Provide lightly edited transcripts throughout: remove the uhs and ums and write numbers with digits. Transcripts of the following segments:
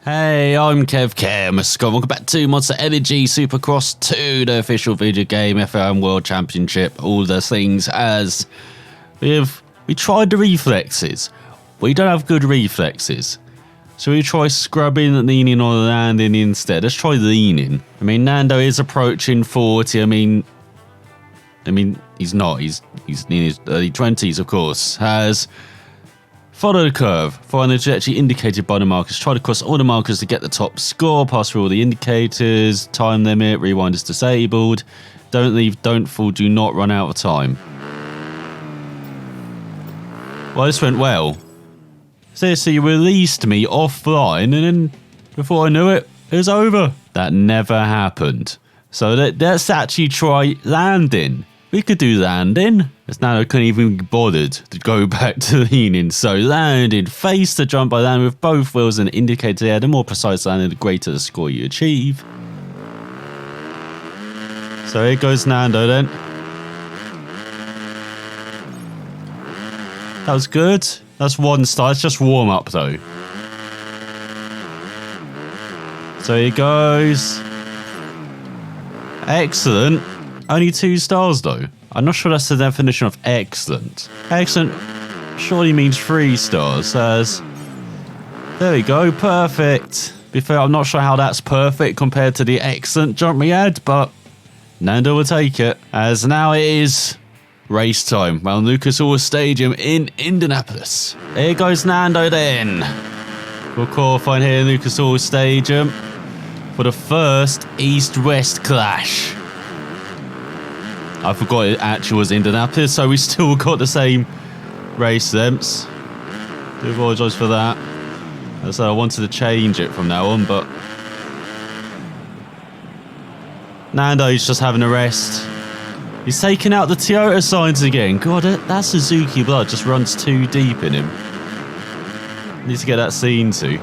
Hey, I'm Kev, welcome back to Monster Energy Supercross 2, the official video game, F1 World Championship, all the things. As we tried the reflexes. We don't have good reflexes. So we try scrubbing and leaning or landing instead. Let's try leaning. I mean, Nando is approaching 40. I mean, he's not. He's in his early 20s, of course. Has followed the curve, following the trajectory indicated by the markers. Try to cross all the markers to get the top score. Pass through all the indicators. Time limit. Rewind is disabled. Don't leave. Don't fall. Do not run out of time. Well, this went well. So you released me offline, and then before I knew it, it was over. That never happened. So let's actually try landing. We could do landing. As now I couldn't even be bothered to go back to leaning. So landing, face the jump by landing with both wheels and indicator there. The more precise landing, the greater the score you achieve. So here goes Nando then. That was good. That's one star. It's just warm up though. So here goes. Excellent. Only 2 stars though. I'm not sure that's the definition of excellent. Excellent surely means 3 stars. As there we go, perfect. Be fair, I'm not sure how that's perfect compared to the excellent jump we had, but Nando will take it. As now it is race time around Lucas Oil Stadium in Indianapolis. Here goes Nando then. We'll qualify here in Lucas Oil Stadium for the first East-West clash. I forgot it actually was Indianapolis, so we still got the same race temps. Do apologise for that. As I said, I wanted to change it from now on, but Nando's just having a rest. He's taking out the Toyota signs again. God, that Suzuki blood just runs too deep in him. Need to get that seen to.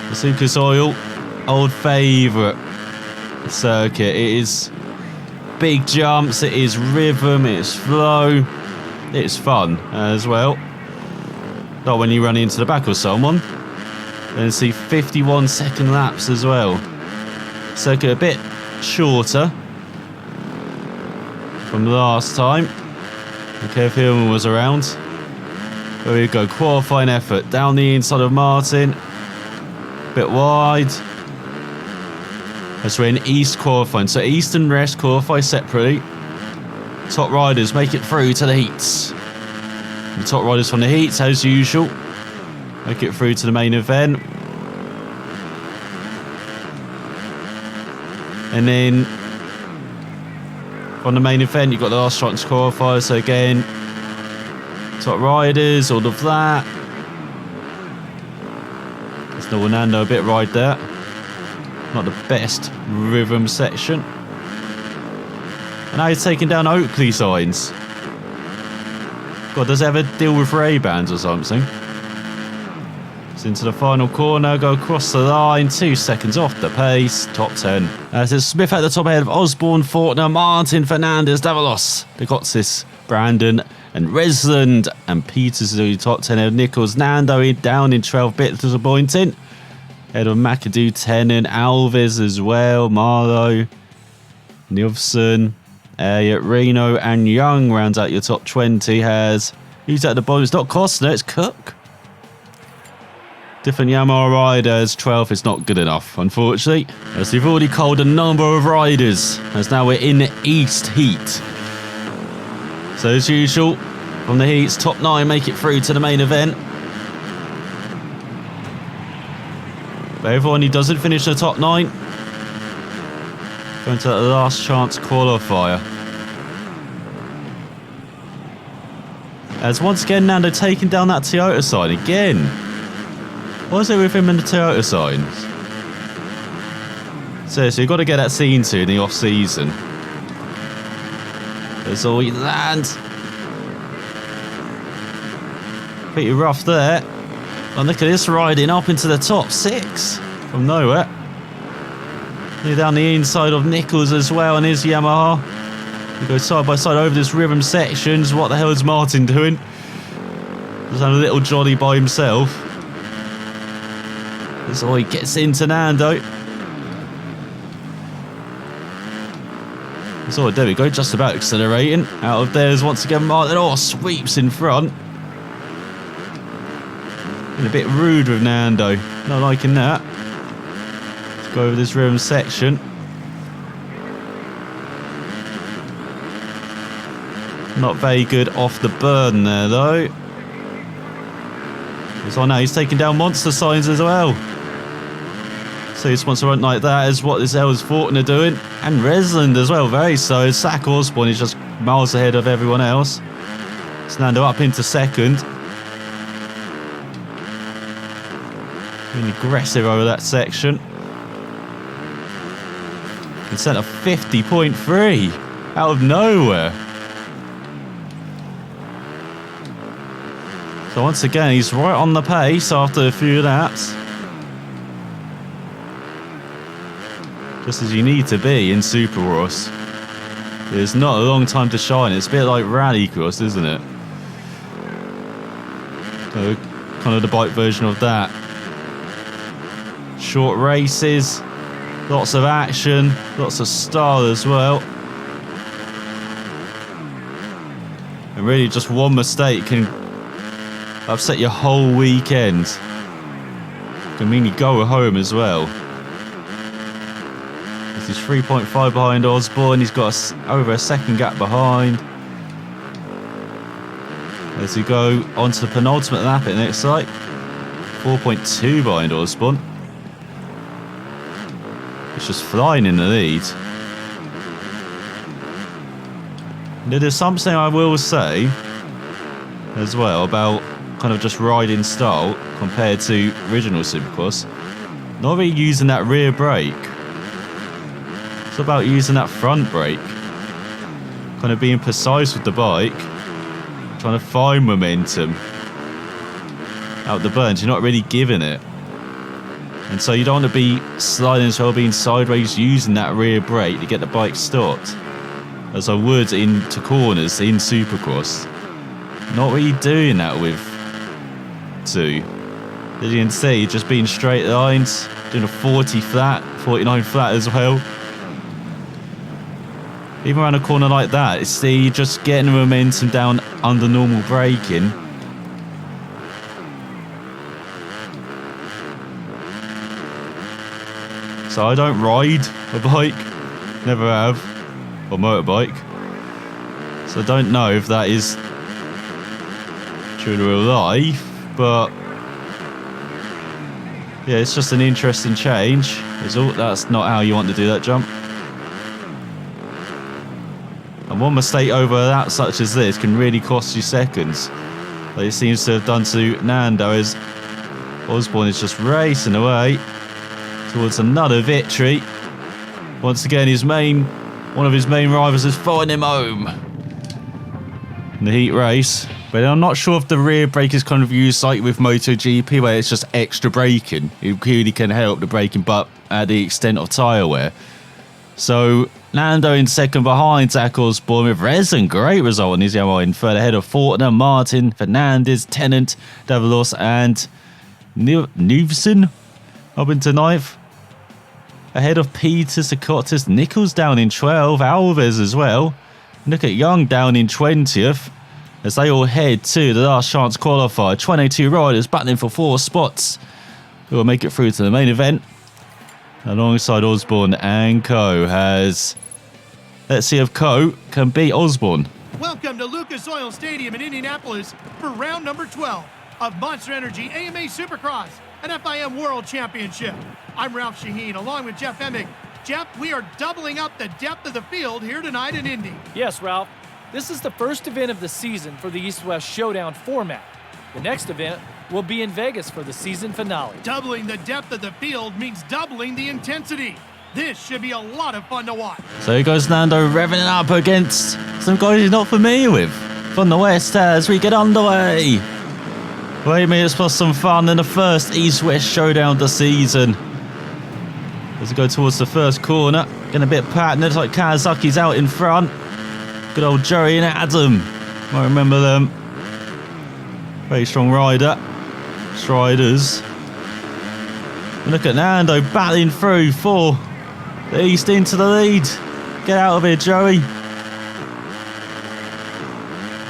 The Lucas Oil, old favourite circuit. It is big jumps, it is rhythm, it is flow, it's fun as well. Not when you run into the back of someone. And see 51-second laps as well. Circuit a bit shorter from last time. Okay, if Hillman was around. There we go, qualifying effort. Down the inside of Martin. Bit wide. As we're in East qualifying. So East and West qualify separately. Top riders make it through to the heats. The top riders from the heats, as usual, make it through to the main event. And then from the main event, you've got the last chance qualifiers. So again, top riders, all of that. There's no Nando a bit right there. Not the best rhythm section. And now he's taking down Oakley signs. God, does it ever deal with Ray-Bans or something? It's into the final corner, go across the line, 2 seconds off the pace, top 10. As it's Smith at the top ahead of Osborne, Fortner, Martin, Fernandez, Davalos, Degotsis, Brandon, and Resland, and Peters in the top 10 of Nichols, Nando down in 12, bit disappointing. Head of McAdoo, Tennant, Alves as well, Marlowe, Nilsson, Elliott, Reno, and Young rounds out your top 20. Has who's at the bottom? It's not Costner, it's Cook. Different Yamaha riders. 12th is not good enough, unfortunately. As we've already called a number of riders, as now we're in the East Heat. So as usual, from the heats, top 9 make it through to the main event. But everyone who doesn't finish the top 9 going to the last chance qualifier. As once again Nando taking down that Toyota sign again. What is it with him and the Toyota signs? So you've got to get that seen to in the off season. There's all you land. Pretty rough there. Oh, look at this riding up into the top 6 from nowhere. Near down the inside of Nichols as well and his Yamaha. We go side by side over this rhythm sections. What the hell is Martin doing? Just having a little jolly by himself. As he gets into Nando. So there we go, just about accelerating. Out of there is once again Martin. Oh, sweeps in front. Been a bit rude with Nando. Not liking that. Let's go over this rhythm section. Not very good off the burn there though. So now he's taking down monster signs as well. So he wants to run like that is what this L's Fortin are doing. And Resland as well, very so. Zach Osborne is just miles ahead of everyone else. It's Nando up into second. Being aggressive over that section. And sent a 50.3 out of nowhere. So once again, he's right on the pace after a few laps. Just as you need to be in Supercross. There's not a long time to shine. It's a bit like Rallycross, isn't it? So, kind of the bike version of that. Short races, lots of action, lots of style as well. And really just one mistake can upset your whole weekend. Can mean you go home as well. He's 3.5 behind Osborne. He's got over a second gap behind. As we go on to the penultimate lap at the next site. 4.2 behind Osborne. He's just flying in the lead. Now, there's something I will say as well about kind of just riding style compared to original Supercross. Not really using that rear brake. It's about using that front brake. Kind of being precise with the bike. Trying to find momentum. Out the burns, you're not really giving it. And so you don't want to be sliding as well, being sideways, using that rear brake to get the bike stopped. As I would into corners in Supercross. Not really doing that with 2. As you can see, just being straight lines. Doing a 40 flat, 49 flat as well. Even around a corner like that, it's just getting the momentum down under normal braking. So I don't ride a bike, never have, or motorbike. So I don't know if that is true to real life, but yeah, it's just an interesting change. That's not how you want to do that jump. And one mistake over that, such as this, can really cost you seconds. Like it seems to have done to Nando, as Osborne is just racing away towards another victory. Once again, one of his main rivals is following him home in the heat race. But I'm not sure if the rear brake is kind of used like with MotoGP, where it's just extra braking. It really can help the braking, but at the extent of tyre wear. So Nando in second behind Zach Osborne with Resin. Great result on his Yamaha in third ahead of Fortner, Martin, Fernandez, Tennant, Davalos and Newson up into ninth. Ahead of Peters, Socotis, Nichols down in 12th, Alves as well. Look at Young down in 20th. As they all head to the last chance qualifier. 22 riders battling for 4 spots who will make it through to the main event. Alongside Osborne and Co. Let's see if Co can beat Osborne. Welcome to Lucas Oil Stadium in Indianapolis for round number 12 of Monster Energy AMA Supercross and FIM World Championship. I'm Ralph Shaheen along with Jeff Emig. Jeff, we are doubling up the depth of the field here tonight in Indy. Yes, Ralph. This is the first event of the season for the East-West Showdown format. The next event will be in Vegas for the season finale. Doubling the depth of the field means doubling the intensity. This should be a lot of fun to watch. So here goes Nando revving up against some guys he's not familiar with. From the west as we get underway. 8 minutes plus some fun in the first East-West Showdown of the season. As we go towards the first corner, getting a bit patterned, like Kawasaki's out in front. Good old Joey and Adam. Might remember them. Very strong rider. Striders. And look at Nando battling through for the East into the lead. Get out of here, Joey.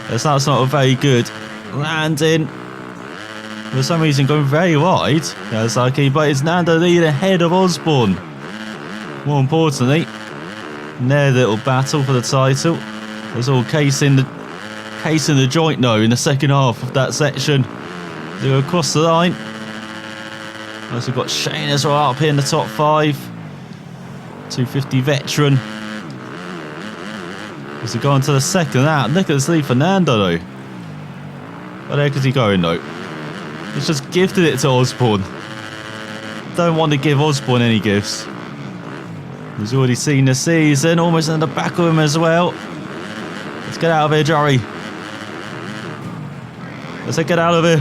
That's not a very good landing. For some reason going very wide. Kawasaki, but it's Nando lead ahead of Osborne. More importantly, in their little battle for the title, there's all case in the joint now in the second half of that section. They go across the line. Also we've got Shane as well up here in the top 5. 250 veteran. As we go on to the second lap, look at this lead for Nando though. Where the heck is he going though? He's just gifted it to Osborne. Don't want to give Osborne any gifts. He's already seen the season, almost in the back of him as well. Let's get out of here, Joey. Let's get out of here.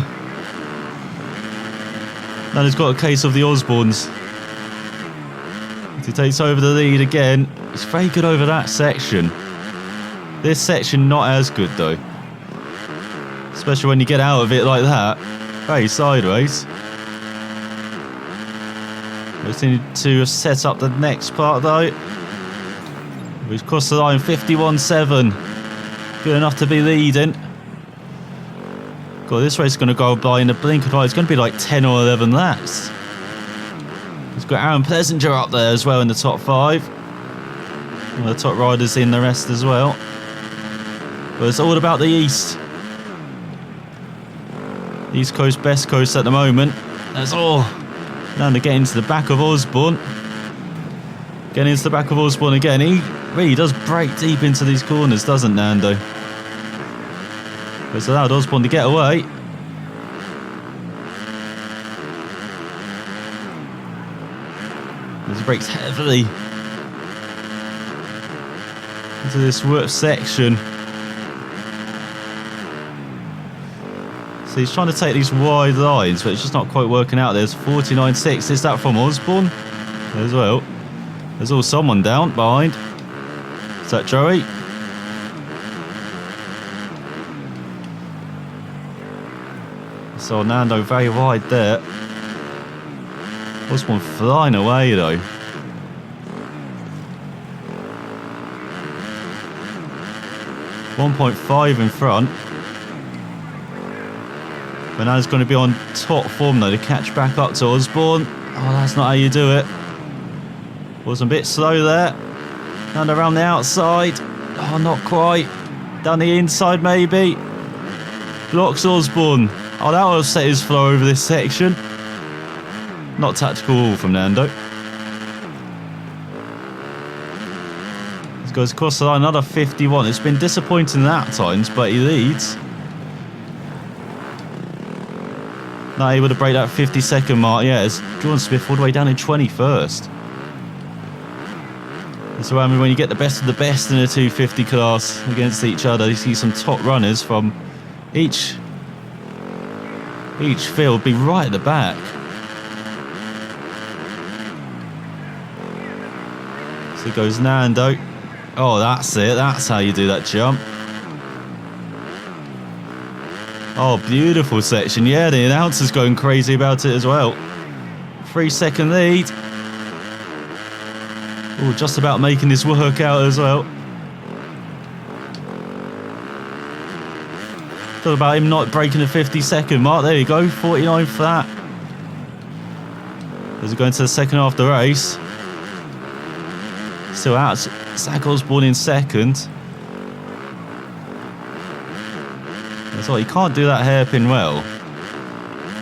Now he's got a case of the Osbornes. As he takes over the lead again. He's very good over that section. This section not as good though. Especially when you get out of it like that. Very sideways. We just need to set up the next part though. We've crossed the line 51.7. Good enough to be leading. God, this race is going to go by in a blink of an eye. It's going to be like 10 or 11 laps. We've got Aaron Plessinger up there as well in the top 5. One of the top riders in the rest as well. But it's all about the East. East Coast, Best Coast at the moment. That's all. Now to get into the back of Osborne. Getting into the back of Osborne again. He really does break deep into these corners, doesn't Nando? But it's allowed Osborne to get away. As he breaks heavily into this rough section. So he's trying to take these wide lines, but it's just not quite working out. There's 49.6. Is that from Osborne as well? There's all someone down behind. Is that Joey? So Nando very wide there. Osborne flying away though. .5 in front. But now he's going to be on top form though to catch back up to Osborne. Oh, that's not how you do it. Was a bit slow there. And around the outside. Oh, not quite. Down the inside maybe. Blocks Osborne. Oh, that will have set his flow over this section. Not tactical from Nando. This goes across the line, another 51. It's been disappointing at times, but he leads. Not able to break that 50-second mark. Yeah, it's Jordan Smith all the way down in 21st. That's what I mean when you get the best of the best in a 250 class against each other. You see some top runners from each field be right at the back. So goes Nando. Oh, that's it. That's how you do that jump. Oh, beautiful section. Yeah, the announcer's going crazy about it as well. 3-second lead. Oh, just about making this work out as well. Thought about him not breaking the 50-second mark. There you go, 49 for that. As we go into the second half of the race. Still out. Zach Osborne in second. That's all. He can't do that hairpin well.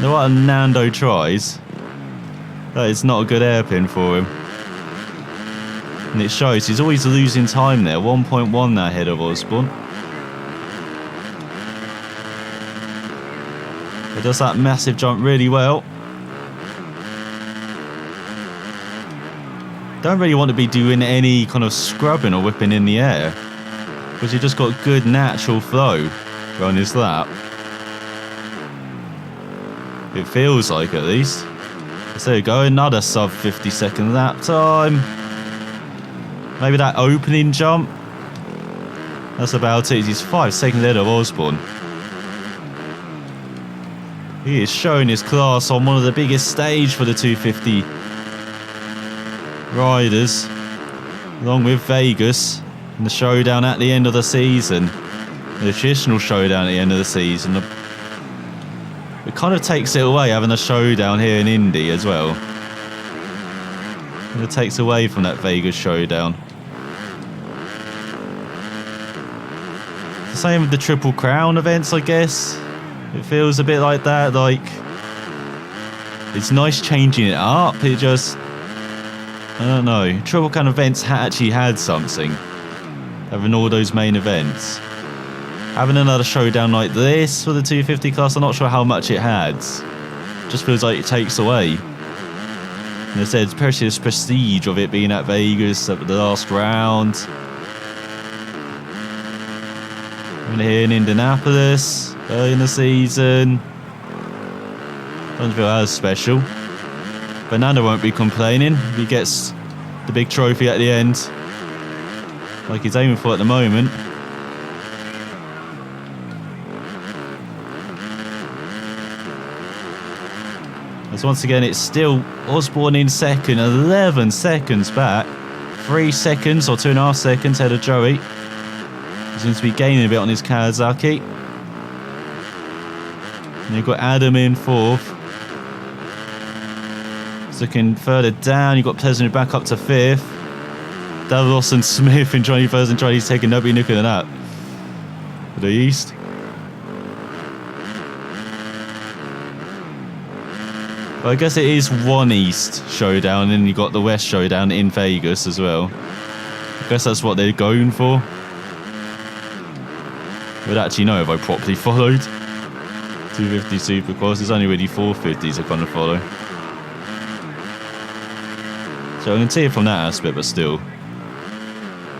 No matter what Nando tries, that is not a good hairpin for him. And it shows. He's always losing time there. 1.1 that ahead of Osborne. He does that massive jump really well. Don't really want to be doing any kind of scrubbing or whipping in the air, because you've just got good natural flow on his lap. It feels like, at least. So there you go, another sub 50-second lap time. Maybe that opening jump. That's about it. He's 5 seconds ahead of Osborne. He is showing his class on one of the biggest stage for the 250 riders, along with Vegas and the showdown at the end of the season, the traditional showdown at the end of the season. It kind of takes it away having a showdown here in Indy as well. And it takes away from that Vegas showdown. It's the same with the Triple Crown events, I guess. It feels a bit like that, like it's nice changing it up. It just, I don't know. Triple Crown events actually had something. Having all those main events. Having another showdown like this for the 250 class, I'm not sure how much it had. Just feels like it takes away. And as I said, it's precious prestige of it being at Vegas at the last round. And here in Indianapolis, early in the season. Doesn't feel as special. Fernando won't be complaining if he gets the big trophy at the end, like he's aiming for at the moment. As once again, it's still Osborne in second, 11 seconds back. 3 seconds or 2.5 seconds ahead of Joey. He seems to be gaining a bit on his Kawasaki. And you've got Adam in fourth. Looking further down, you've got Pleasant back up to fifth. Davos and Smith in 21st and Chinese taking nobody looking at that. For the East. But I guess it is one East showdown and you got the West showdown in Vegas as well. I guess that's what they're going for. I would actually know if I properly followed. 250 Supercross, it's only really 450s I kind of follow. So I can see it from that aspect, but still.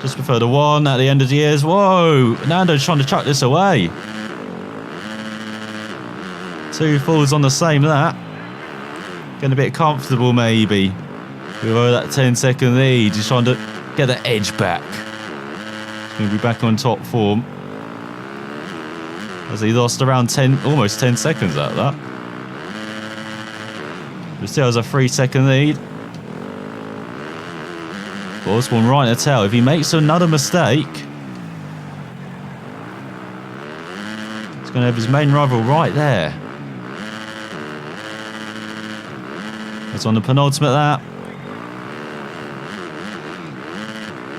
Just prefer the one at the end of the years. Whoa! Nando's trying to chuck this away. 2 falls on the same lap. Getting a bit comfortable maybe. With that 10-second lead. He's trying to get the edge back. He's going to be back on top form. As he lost around almost 10 seconds out of that. But still has a 3-second lead. Osborne right in the tail. If he makes another mistake, he's going to have his main rival right there. That's on the penultimate lap.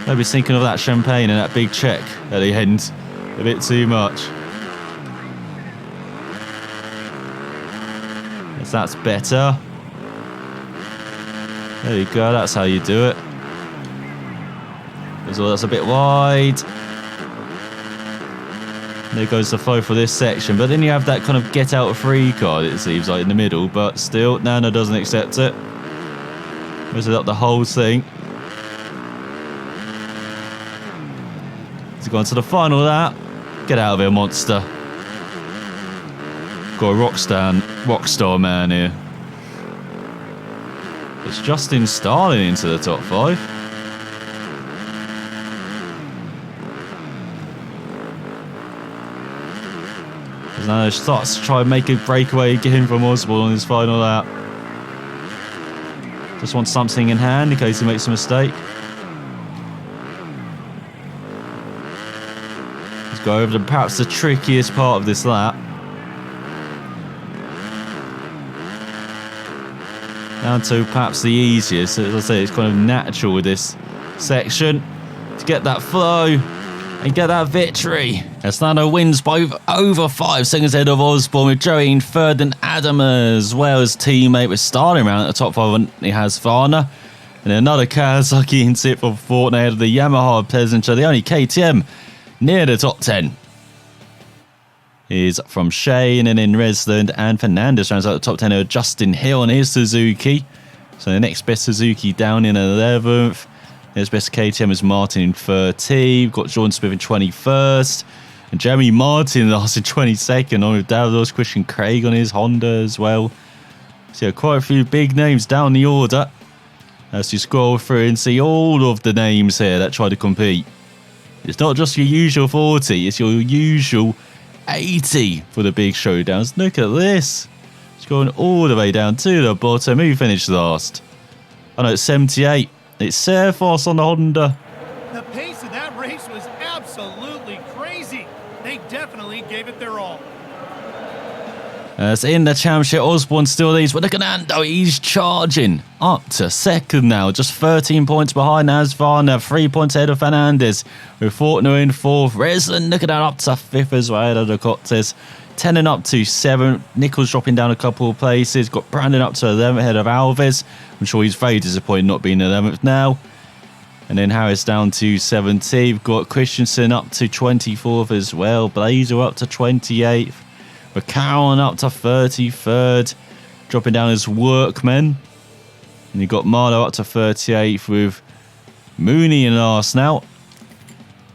Maybe he's thinking of that champagne and that big check at the end a bit too much. Yes, that's better. There you go, that's how you do it. So that's a bit wide. There goes the flow for this section. But then you have that kind of get out of free card, it seems like, in the middle. But still, Nano doesn't accept it. Messes up the whole thing. He's gone to the final lap. Get out of here, monster. Got a rockstar man here. It's Justin Starling into the top 5. Now starts to try and make a breakaway, get him from Osborne on his final lap. Just wants something in hand in case he makes a mistake. Let's go over to perhaps the trickiest part of this lap. Down to perhaps the easiest. As I say, it's kind of natural with this section to get that flow and get that victory. Estano wins by over 5 seconds ahead of Osborne, with Joey in third and Adam as well as teammate with starting around at the top 5. And he has Varna. And another Kawasaki in tip for fourth ahead of the Yamaha Pleasantshire. The only KTM near the top 10 is from Shane, and then Resland and Fernandez rounds out the top 10 of Justin Hill on his Suzuki. So the next best Suzuki down in 11th. There's best KTM is Martin in 13th. We've got Jordan Smith in 21st. And Jeremy Martin last in 22nd. On with Davos, Christian Craig on his Honda as well. So yeah, quite a few big names down the order. As you scroll through and see all of the names here that try to compete. It's not just your usual 40. It's your usual 80 for the big showdowns. Look at this. Going all the way down to the bottom. Who finished last? Oh no, it's 78. It's Surfos on the Honda. The pace of that race was absolutely crazy. They definitely gave it their all. As in the championship, Osborne still leads, but look at Nando, he's charging up to second now, just 13 points behind Asvarna, 3 points ahead of Fernandez, with Fortner in fourth. Resland, look at that, up to fifth as well, ahead of the Cortez. 10 and up to 7. Nichols dropping down a couple of places. Got Brandon up to 11th ahead of Alves. I'm sure he's very disappointed not being 11th now. And then Harris down to 17th. Got Christensen up to 24th as well. Blazer up to 28th. McCowan up to 33rd. Dropping down as Workman. And you've got Marlowe up to 38th with Mooney in last now.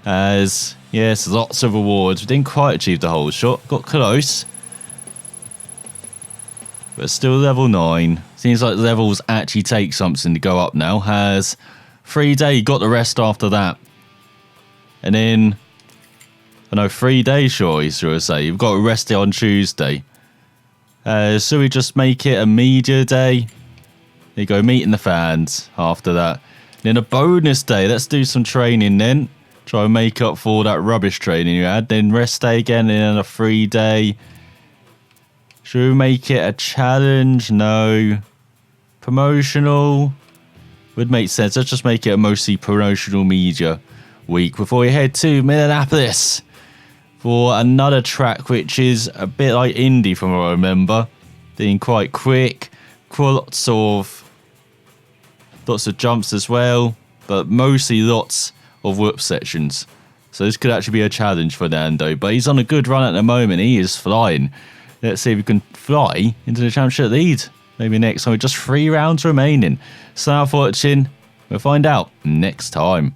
As, yes, lots of awards. We didn't quite achieve the whole shot. Got close. But still level 9. Seems like levels actually take something to go up now. Has 3 day, got the rest after that. And then, I know 3 days, sure, should I say. You've got to rest it on Tuesday. So we just make it a media day. There you go, meeting the fans after that. Then a bonus day. Let's do some training then. Try and make up for that rubbish training you had. Then rest day again and then a 3 day. Should we make it a challenge? No. Promotional? Would make sense. Let's just make it a mostly promotional media week before we head to Indianapolis for another track which is a bit like Indy from what I remember. Being quite quick. Lots of jumps as well. But mostly lots of whoop sections. So this could actually be a challenge for Nando. But he's on a good run at the moment. He is flying. Let's see if we can fly into the championship lead. Maybe next time with just 3 rounds remaining. So now for watching. We'll find out next time.